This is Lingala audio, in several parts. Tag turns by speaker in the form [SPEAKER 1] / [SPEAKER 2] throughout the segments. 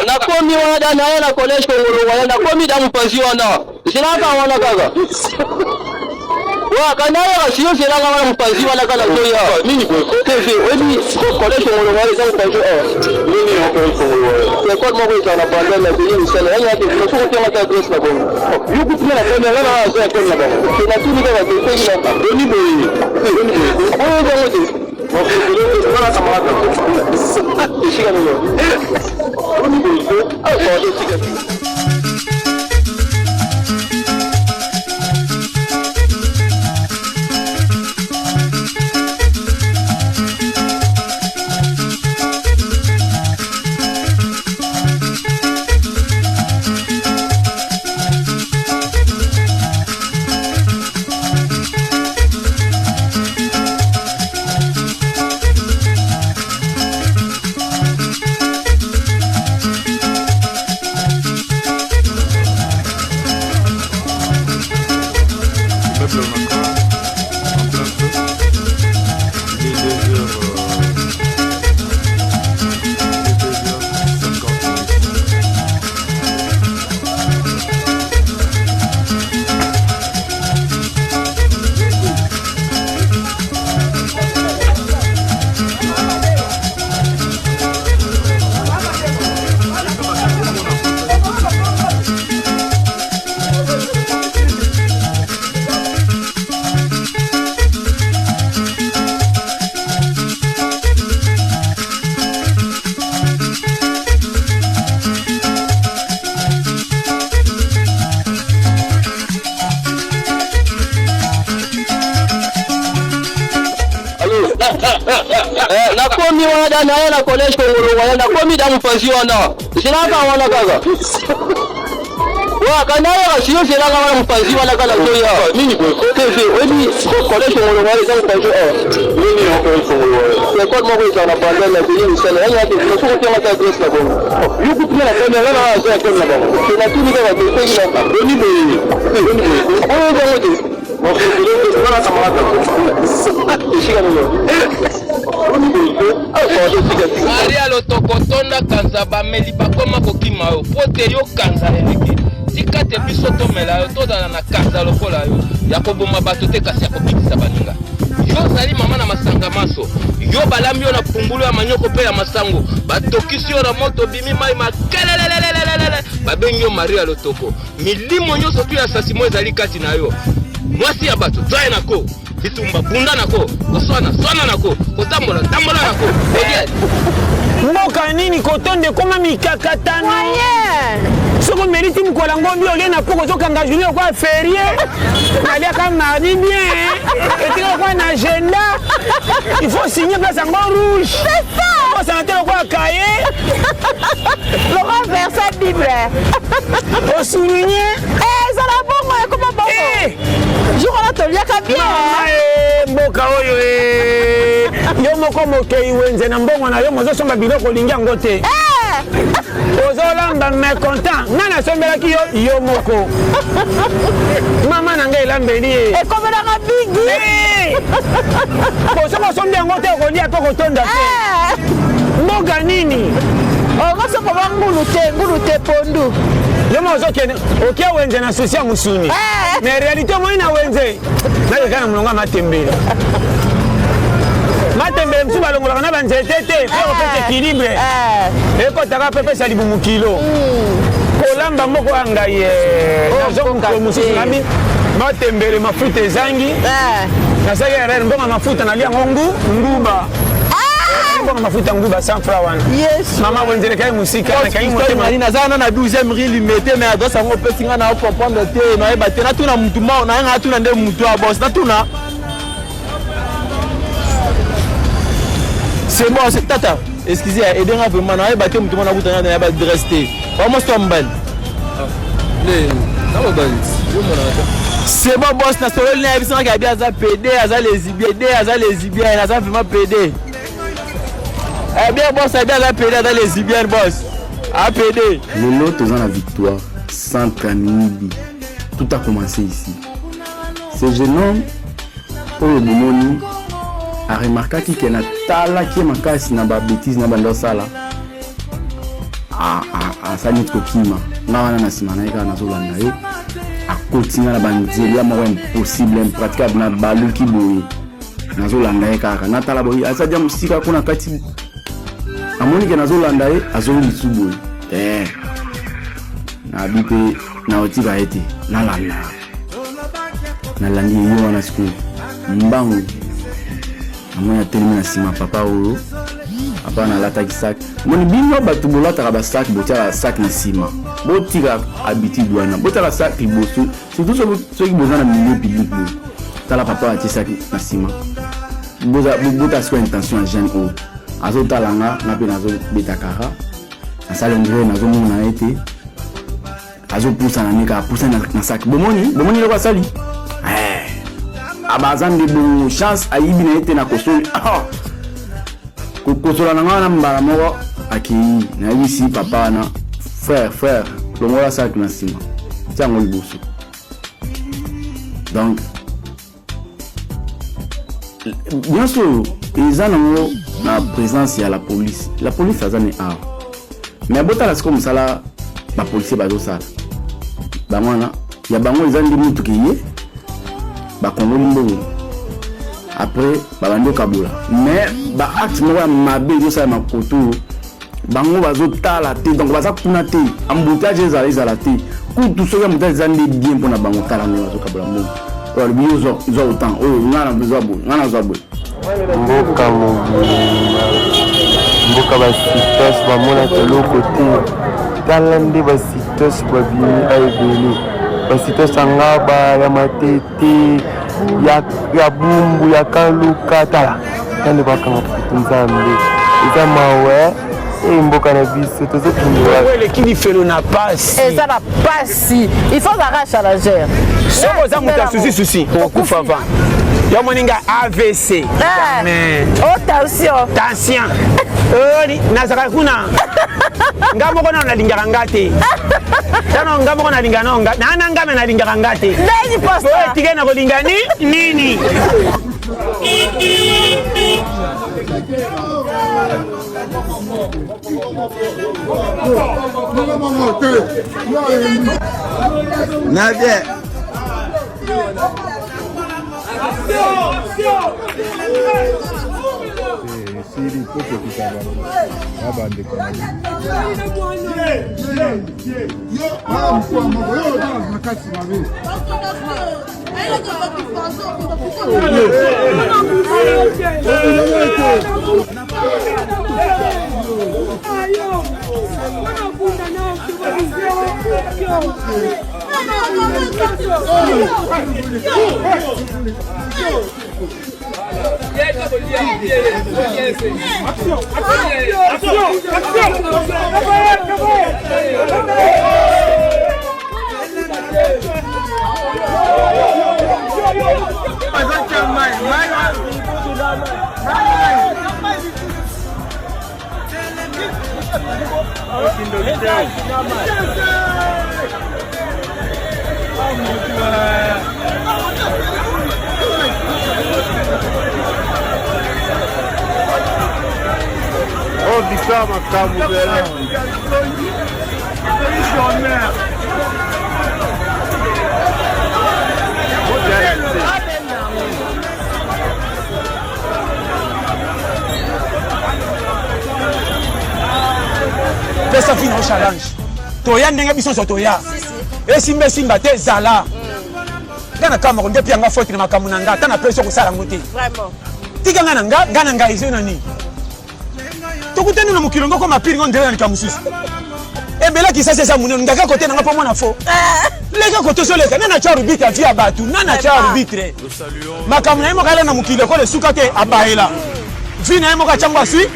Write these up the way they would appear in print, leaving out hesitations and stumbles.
[SPEAKER 1] nakomi wana naye na college Kongolo wana nakomi da mpanzi wana zinaka wana kaka wa kana ya sio sila kama mpanzi wana kana zoya mimi kwefe webi college Kongolo wana za mpanzi mimi na college Kongolo wana kwa moko ita na banda na bini sana yani hata tunataka kama ta dress na bongo yuko pia na kama na za kwa na bongo tunataka kama kwa na doni boy kwa ndio nakomi wana naye na college Kongolo wana nakomi da mpanzi wana zinaka wana kaka wa kana ya sio sila kama mpanzi wana kana zoya mimi kwefe webi college Kongolo wana za mpanzi mimi na college Kongolo wana kwa moko ita na banda na bini sana yani hata tunataka kama ta dress na bongo yuko pia na kama na za kwa na bongo tunataka kama kwa na doni boy kwa ndio
[SPEAKER 2] Maria lotokotonda kanza bameli bakoma kokima yo pote yo kanza eleki tikate biso tomela yo tozala na kanza lokola yo ya koboma bato te kasi ya kobikisa baninga yo zali mama na masanga maso yo balambi yo na pumbulu ya manyoko pe ya masango batokisi yo na moto bimi mai makelelelelelele babengi yo Maria lotoko milimo nyonso tu ya sasimo ezali kati na yo mwasi ya bato twaye nako bitumba bunda nako koswana nako kotambola nako elie
[SPEAKER 3] mboka nini kotonde koma mikakatano soko meriti mkola ngombi ole na poko zokanga junior kwa ferie nalia kama mardi bien etika kwa na agenda il faut signer place en rouge c'est ça ça n'était quoi cahier
[SPEAKER 4] Laurent verset Bible
[SPEAKER 3] au souligner
[SPEAKER 4] ça la bongo comment bongo jour là to liaka bien
[SPEAKER 3] mboka oyo yo moko mokei wenze na mbongo na yo mozo somba biloko lingia ngote ozolamba mécontent nana sombelaki yo moko mama na ngai lambeli
[SPEAKER 4] ekomela bigi
[SPEAKER 3] soko sombi yango te okolia to kotonda te mboka nini
[SPEAKER 4] ngoso ko ngulu te pondu
[SPEAKER 3] yo mozo kene okia wenze na sosia musuni mais réalité moi na wenze na lekana mulonga matembele matembele msu balongolaka na banzete te po opesa équilibre ekotaka pepesa libumu kilo kolamba moko ya ngai nazomuko mosusu nami matembele mafuta ezangi nasaki erere mbonga mafuta nalia ngongu nguba mbonga mafuta nguba 100 francs wana mama wenzele kai musika na kai motema
[SPEAKER 1] nazana na 12e rue limité mais adresse ngo pesinga na comprendre te na eba te na tuna mutu ma na nga tuna nde mutu a boss na tuna c'est bon c'est tata excusez aider-moi vraiment na eba te mutu na butana na eba rester vraiment c'est mbali c'est bon boss na solo na ebisa ka bia za PD aza lesbien na za vraiment PD bien boss a bien la PD dans les Zibiens boss APD
[SPEAKER 5] le lot dans la victoire sans Kanidi tout a commencé ici ce jeune homme pour le Bomoni a remarqué qu'il y a tala qui est makasi na ba bêtise na bando sala asali kokima nga wana na nsima na ye kaka nazolanda ye akotinga na banzela moko impossible impraticable na baluki boye nazolanda ye kaka natala boye asadia mosika kuna kati amoni ke nazolanda ye azongi lisu boye te nabi mpe naotika ye te nalandi ye wana sikoyo mbangu amoni atelemi na nsima papa oyo papa nalataki sak moni bino bato bolataka basak botiaka sak na nsima botika habitude wana botiaka sak liboso surtout soki boza na milieu public boye tala papa atie sak na nsima bota sikoyo intention ya jeune oyo azotala nga mpe nazobeta kara nasala ndre nazomona ye te azopusa na nika apusa na sak bomoni loko asali abaza nde bongo chance ayibi na ye te na kosoli kokosola na nga wana mbala moko akei nayebisi papa wana frère longola sak na nsima tiango liboso donc nyonso eza nango na présence ya la police aza ne awa mais botala siko mosala bapolisier bazosala bango wana ya bango eza nde motuka ye bakongoli mbongo après babandi okabola mais baacte moko ya mabe ezosala makoto bango bazotala te donc baza kuna te embouteillage ezala te kutu soki embouteillage eza nde bien mpona bango tala nde bazokabola mbongo oyo alobi yo zwa autant oyo nga nazwa boye
[SPEAKER 6] mboka basitos bamona eloko te tala nde basitos babimi aebele basitos angaba ya matete ya bumbu ya kaluka tala tande bakanga putu nzambe eza mawe mboka na biso
[SPEAKER 3] tozokindweleki lifelo na pasi
[SPEAKER 4] eza na pasi il faut arrache à la gère
[SPEAKER 3] soko oza moto ya susi okokufa va yo moninga AVC tension nazaka kuna nga moko nano nalingaka nga te tano nga moko nalingaka nana ngame nalingaka nga te etike na kolinga nini
[SPEAKER 7] Nadia. Siri pote kitaba. Baba ndeko. Yo, mko mko yo na kasi mabe.
[SPEAKER 6] Oh, victoire, ma femme,
[SPEAKER 3] pesa fina challenge toya ndenge biso so toya esimba te zala ngana kama ko ndepi anga faute na makambo na nga tana pesa ko sala ngote
[SPEAKER 4] vraiment
[SPEAKER 3] tika ngana nga izo nani tokutani na mukilongo ko mapiri ngo ndela nikamususu ebela kisasa sa munene ngaka kote nanga pomona fo leka kote so leka nana cha arbitre afia batu nana cha arbitre makambo na yemo kala na mukile ko le suka te abaela fina yemo ka changwa sui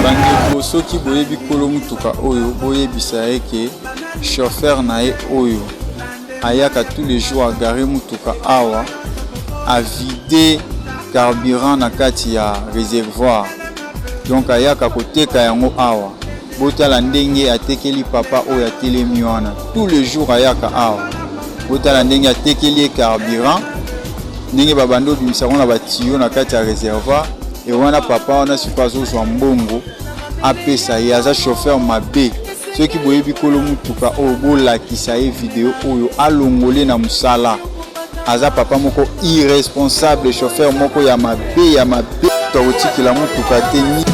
[SPEAKER 7] bandeko soki boyebi kolo mutuka oyo boyebisa ye ke chauffeur na ye oyo ayaka tous les jours agare mutuka awa avide carburant na kati ya réservoir donc ayaka koteka yango awa botala ndenge atekeli papa oyo atelemi wana tous les jours ayaka awa botala ndenge atekeli carburant ndenge babando bimisako na batiyo na kati ya réservoir et wana papa wana sikoyo azozwa mbongo apesa ye aza chauffeur mabe soki boyebi kolo mutuka oyo bolakisa ye video oyo alongole na mosala aza papa moko irresponsable chauffeur moko ya mabe tokotikela mutuka te ni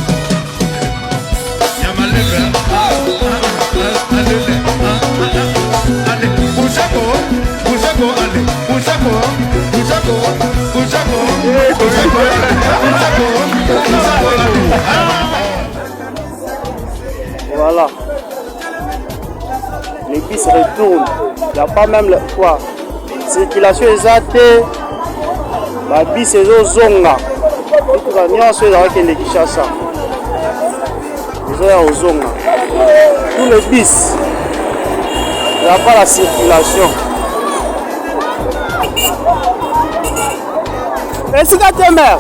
[SPEAKER 8] Voilà. Les bus retournent. Il n'y a pas même le quoi. Circulation exacte. La bus est au zonga. Tout le monde est dans le Kinshasa. Ils sont au zonga. Tous les bus. Il n'y a pas la circulation. Est-ce que tu es mère?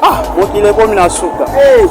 [SPEAKER 8] Ah, il est comme la soupe. Hey.